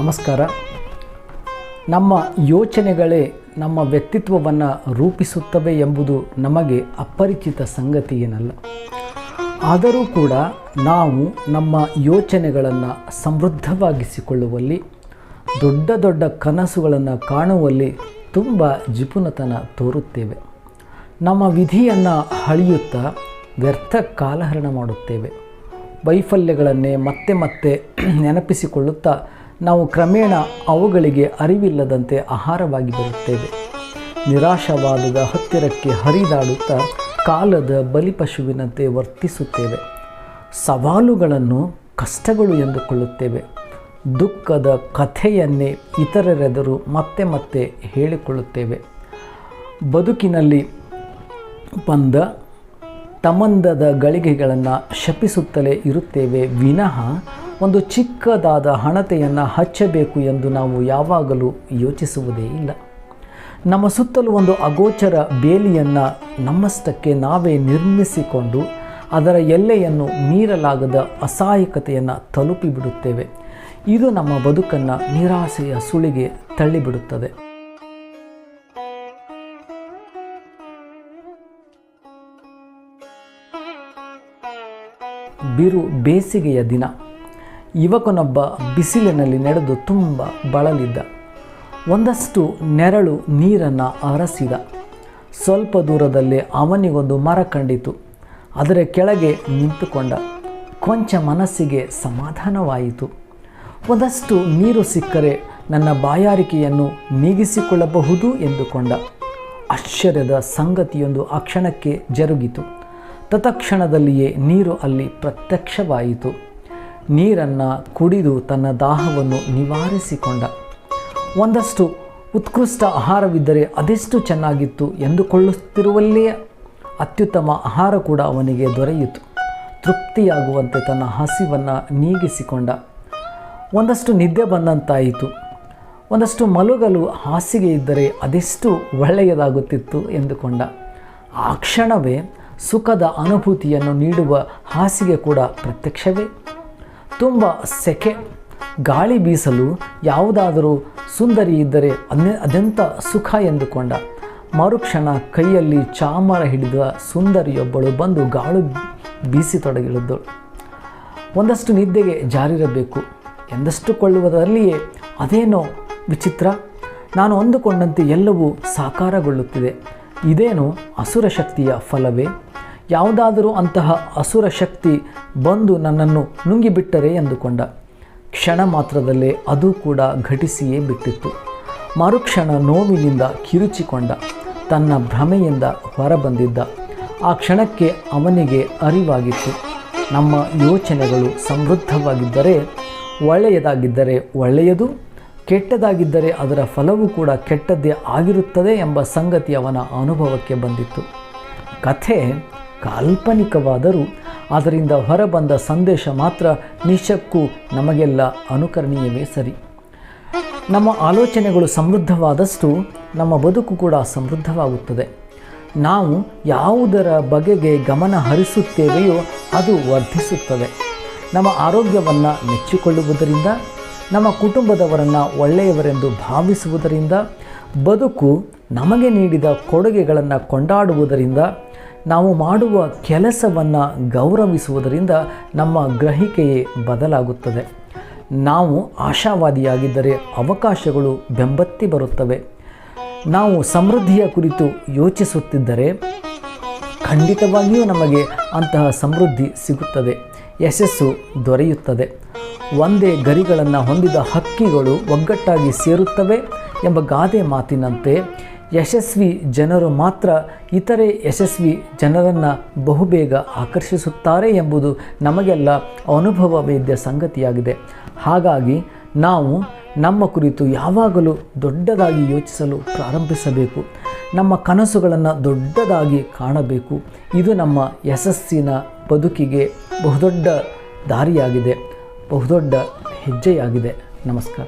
ನಮಸ್ಕಾರ. ನಮ್ಮ ಯೋಚನೆಗಳೇ ನಮ್ಮ ವ್ಯಕ್ತಿತ್ವವನ್ನು ರೂಪಿಸುತ್ತವೆ ಎಂಬುದು ನಮಗೆ ಅಪರಿಚಿತ ಸಂಗತಿ ಏನಲ್ಲ. ಆದರೂ ಕೂಡ ನಾವು ನಮ್ಮ ಯೋಚನೆಗಳನ್ನು ಸಮೃದ್ಧವಾಗಿಸಿಕೊಳ್ಳುವಲ್ಲಿ, ದೊಡ್ಡ ದೊಡ್ಡ ಕನಸುಗಳನ್ನು ಕಾಣುವಲ್ಲಿ ತುಂಬ ಜಿಪುಣತನ ತೋರುತ್ತೇವೆ. ನಮ್ಮ ವಿಧಿಯನ್ನು ಹಳೆಯುತ್ತಾ ವ್ಯರ್ಥ ಕಾಲಹರಣ ಮಾಡುತ್ತೇವೆ. ವೈಫಲ್ಯಗಳನ್ನೇ ಮತ್ತೆ ಮತ್ತೆ ನೆನಪಿಸಿಕೊಳ್ಳುತ್ತಾ ನಾವು ಕ್ರಮೇಣ ಅವುಗಳಿಗೆ ಅರಿವಿಲ್ಲದಂತೆ ಆಹಾರವಾಗಿ ಬರುತ್ತೇವೆ. ನಿರಾಶವಾದದ ಹತ್ತಿರಕ್ಕೆ ಹರಿದಾಡುತ್ತಾ ಕಾಲದ ಬಲಿಪಶುವಿನಂತೆ ವರ್ತಿಸುತ್ತೇವೆ. ಸವಾಲುಗಳನ್ನು ಕಷ್ಟಗಳು ಎಂದುಕೊಳ್ಳುತ್ತೇವೆ. ದುಃಖದ ಕಥೆಯನ್ನೇ ಇತರರೆದುರು ಮತ್ತೆ ಮತ್ತೆ ಹೇಳಿಕೊಳ್ಳುತ್ತೇವೆ. ಬದುಕಿನಲ್ಲಿ ಬಂದ ತಮಂದದ ಗಳಿಗೆಗಳನ್ನು ಶಪಿಸುತ್ತಲೇ ಇರುತ್ತೇವೆ ವಿನಃ ಒಂದು ಚಿಕ್ಕದಾದ ಹಣತೆಯನ್ನು ಹಚ್ಚಬೇಕು ಎಂದು ನಾವು ಯಾವಾಗಲೂ ಯೋಚಿಸುವುದೇ ಇಲ್ಲ. ನಮ್ಮ ಸುತ್ತಲೂ ಒಂದು ಅಗೋಚರ ಬೇಲಿಯನ್ನು ನಮ್ಮಷ್ಟಕ್ಕೆ ನಾವೇ ನಿರ್ಮಿಸಿಕೊಂಡು ಅದರ ಎಲ್ಲೆಯನ್ನು ಮೀರಲಾಗದ ಅಸಹಾಯಕತೆಯನ್ನು ತಲುಪಿಬಿಡುತ್ತೇವೆ. ಇದು ನಮ್ಮ ಬದುಕನ್ನು ನಿರಾಸೆಯ ಸುಳಿಗೆ ತಳ್ಳಿಬಿಡುತ್ತದೆ. ಬಿರು ಬೇಸಿಗೆಯ ದಿನ. ಯುವಕನೊಬ್ಬ ಬಿಸಿಲಿನಲ್ಲಿ ನಡೆದು ತುಂಬ ಬಳಲಿದ್ದ. ಒಂದಷ್ಟು ನೆರಳು ನೀರನ್ನು ಹರಸಿದ. ಸ್ವಲ್ಪ ದೂರದಲ್ಲೇ ಅವನಿಗೊಂದು ಮರ ಕಂಡಿತು. ಅದರ ಕೆಳಗೆ ನಿಂತುಕೊಂಡ. ಕೊಂಚ ಮನಸ್ಸಿಗೆ ಸಮಾಧಾನವಾಯಿತು. ಒಂದಷ್ಟು ನೀರು ಸಿಕ್ಕರೆ ನನ್ನ ಬಾಯಾರಿಕೆಯನ್ನು ನೀಗಿಸಿಕೊಳ್ಳಬಹುದು ಎಂದುಕೊಂಡ. ಆಶ್ಚರ್ಯದ ಸಂಗತಿಯೊಂದು ಆ ಕ್ಷಣಕ್ಕೆ ಜರುಗಿತು. ತತ್ಕ್ಷಣದಲ್ಲಿಯೇ ನೀರು ಅಲ್ಲಿ ಪ್ರತ್ಯಕ್ಷವಾಯಿತು. ನೀರನ್ನು ಕುಡಿದು ತನ್ನ ದಾಹವನ್ನು ನಿವಾರಿಸಿಕೊಂಡ. ಒಂದಷ್ಟು ಉತ್ಕೃಷ್ಟ ಆಹಾರವಿದ್ದರೆ ಅದೆಷ್ಟು ಚೆನ್ನಾಗಿತ್ತು ಎಂದುಕೊಳ್ಳುತ್ತಿರುವಲ್ಲೇ ಅತ್ಯುತ್ತಮ ಆಹಾರ ಕೂಡ ಅವನಿಗೆ ದೊರೆಯಿತು. ತೃಪ್ತಿಯಾಗುವಂತೆ ತನ್ನ ಹಸಿವನ್ನು ನೀಗಿಸಿಕೊಂಡ. ಒಂದಷ್ಟು ನಿದ್ದೆ ಬಂದಂತಾಯಿತು. ಒಂದಷ್ಟು ಮಲಗಲು ಹಾಸಿಗೆ ಇದ್ದರೆ ಅದೆಷ್ಟು ಒಳ್ಳೆಯದಾಗುತ್ತಿತ್ತು ಎಂದುಕೊಂಡ. ಆ ಕ್ಷಣವೇ ಸುಖದ ಅನುಭೂತಿಯನ್ನು ನೀಡುವ ಹಾಸಿಗೆ ಕೂಡ ಪ್ರತ್ಯಕ್ಷವೇ. ತುಂಬ ಸೆಕೆ, ಗಾಳಿ ಬೀಸಲು ಯಾವುದಾದರೂ ಸುಂದರಿ ಇದ್ದರೆ ಅದೆಂಥ ಸುಖ ಎಂದುಕೊಂಡ. ಮರುಕ್ಷಣ ಕೈಯಲ್ಲಿ ಚಾಮರ ಹಿಡಿದ ಸುಂದರಿಯೊಬ್ಬಳು ಬಂದು ಗಾಳು ಬೀಸಿತೊಡಗಿಳಿದಳು. ಒಂದಷ್ಟು ನಿದ್ದೆಗೆ ಜಾರಿರಬೇಕು ಎಂದಷ್ಟುಕೊಳ್ಳುವುದರಲ್ಲಿಯೇ ಅದೇನೋ ವಿಚಿತ್ರ, ನಾನು ಅಂದುಕೊಂಡಂತೆ ಎಲ್ಲವೂ ಸಾಕಾರಗೊಳ್ಳುತ್ತಿದೆ. ಇದೇನು ಅಸುರ ಶಕ್ತಿಯ ಫಲವೇ? ಯಾವುದಾದರೂ ಅಂತಹ ಅಸುರ ಶಕ್ತಿ ಬಂದು ನನ್ನನ್ನು ನುಂಗಿಬಿಟ್ಟರೆ ಎಂದುಕೊಂಡ. ಕ್ಷಣ ಮಾತ್ರದಲ್ಲೇ ಅದು ಕೂಡ ಘಟಿಸಿಯೇ ಬಿಟ್ಟಿತ್ತು. ಮರುಕ್ಷಣ ನೋವಿನಿಂದ ಕಿರುಚಿಕೊಂಡ. ತನ್ನ ಭ್ರಮೆಯಿಂದ ಹೊರಬಂದಿದ್ದ. ಆ ಕ್ಷಣಕ್ಕೆ ಅವನಿಗೆ ಅರಿವಾಗಿತ್ತು, ನಮ್ಮ ಯೋಚನೆಗಳು ಸಮೃದ್ಧವಾಗಿದ್ದರೆ ಒಳ್ಳೆಯದಾಗಿದ್ದರೆ ಒಳ್ಳೆಯದು, ಕೆಟ್ಟದಾಗಿದ್ದರೆ ಅದರ ಫಲವೂ ಕೂಡ ಕೆಟ್ಟದ್ದೇ ಆಗಿರುತ್ತದೆ ಎಂಬ ಸಂಗತಿ ಅವನ ಅನುಭವಕ್ಕೆ ಬಂದಿತ್ತು. ಕಥೆ ಕಾಲ್ಪನಿಕವಾದರೂ ಅದರಿಂದ ಹೊರಬಂದ ಸಂದೇಶ ಮಾತ್ರ ನಿಶ್ಚಕ್ಕೂ ನಮಗೆಲ್ಲ ಅನುಕರಣೀಯವೇ ಸರಿ. ನಮ್ಮ ಆಲೋಚನೆಗಳು ಸಮೃದ್ಧವಾದಷ್ಟು ನಮ್ಮ ಬದುಕು ಕೂಡ ಸಮೃದ್ಧವಾಗುತ್ತದೆ. ನಾವು ಯಾವುದರ ಬಗೆಗೆ ಗಮನ ಹರಿಸುತ್ತೇವೆಯೋ ಅದು ವರ್ಧಿಸುತ್ತದೆ. ನಮ್ಮ ಆರೋಗ್ಯವನ್ನು ಮೆಚ್ಚಿಕೊಳ್ಳುವುದರಿಂದ, ನಮ್ಮ ಕುಟುಂಬದವರನ್ನು ಒಳ್ಳೆಯವರೆಂದು ಭಾವಿಸುವುದರಿಂದ, ಬದುಕು ನಮಗೆ ನೀಡಿದ ಕೊಡುಗೆಗಳನ್ನು ಕೊಂಡಾಡುವುದರಿಂದ, ನಾವು ಮಾಡುವ ಕೆಲಸವನ್ನು ಗೌರವಿಸುವುದರಿಂದ ನಮ್ಮ ಗ್ರಹಿಕೆಯೇ ಬದಲಾಗುತ್ತದೆ. ನಾವು ಆಶಾವಾದಿಯಾಗಿದ್ದರೆ ಅವಕಾಶಗಳು ಬೆಂಬತ್ತಿ ಬರುತ್ತವೆ. ನಾವು ಸಮೃದ್ಧಿಯ ಕುರಿತು ಯೋಚಿಸುತ್ತಿದ್ದರೆ ಖಂಡಿತವಾಗಿಯೂ ನಮಗೆ ಅಂತಹ ಸಮೃದ್ಧಿ ಸಿಗುತ್ತದೆ, ಯಶಸ್ಸು ದೊರೆಯುತ್ತದೆ. ಒಂದೇ ಗರಿಗಳನ್ನು ಹೊಂದಿದ ಹಕ್ಕಿಗಳು ಒಗ್ಗಟ್ಟಾಗಿ ಸೇರುತ್ತವೆ ಎಂಬ ಗಾದೆ ಮಾತಿನಂತೆ ಯಶಸ್ವಿ ಜನರು ಮಾತ್ರ ಇತರೆ ಯಶಸ್ವಿ ಜನರನ್ನು ಬಹುಬೇಗ ಆಕರ್ಷಿಸುತ್ತಾರೆ ಎಂಬುದು ನಮಗೆಲ್ಲ ಅನುಭವವೇದ್ಯ ಸಂಗತಿಯಾಗಿದೆ. ಹಾಗಾಗಿ ನಾವು ನಮ್ಮ ಕುರಿತು ಯಾವಾಗಲೂ ದೊಡ್ಡದಾಗಿ ಯೋಚಿಸಲು ಪ್ರಾರಂಭಿಸಬೇಕು. ನಮ್ಮ ಕನಸುಗಳನ್ನು ದೊಡ್ಡದಾಗಿ ಕಾಣಬೇಕು. ಇದು ನಮ್ಮ ಯಶಸ್ಸಿನ ಬದುಕಿಗೆ ಬಹುದೊಡ್ಡ ದಾರಿಯಾಗಿದೆ, ಬಹುದೊಡ್ಡ ಹೆಜ್ಜೆಯಾಗಿದೆ. ನಮಸ್ಕಾರ.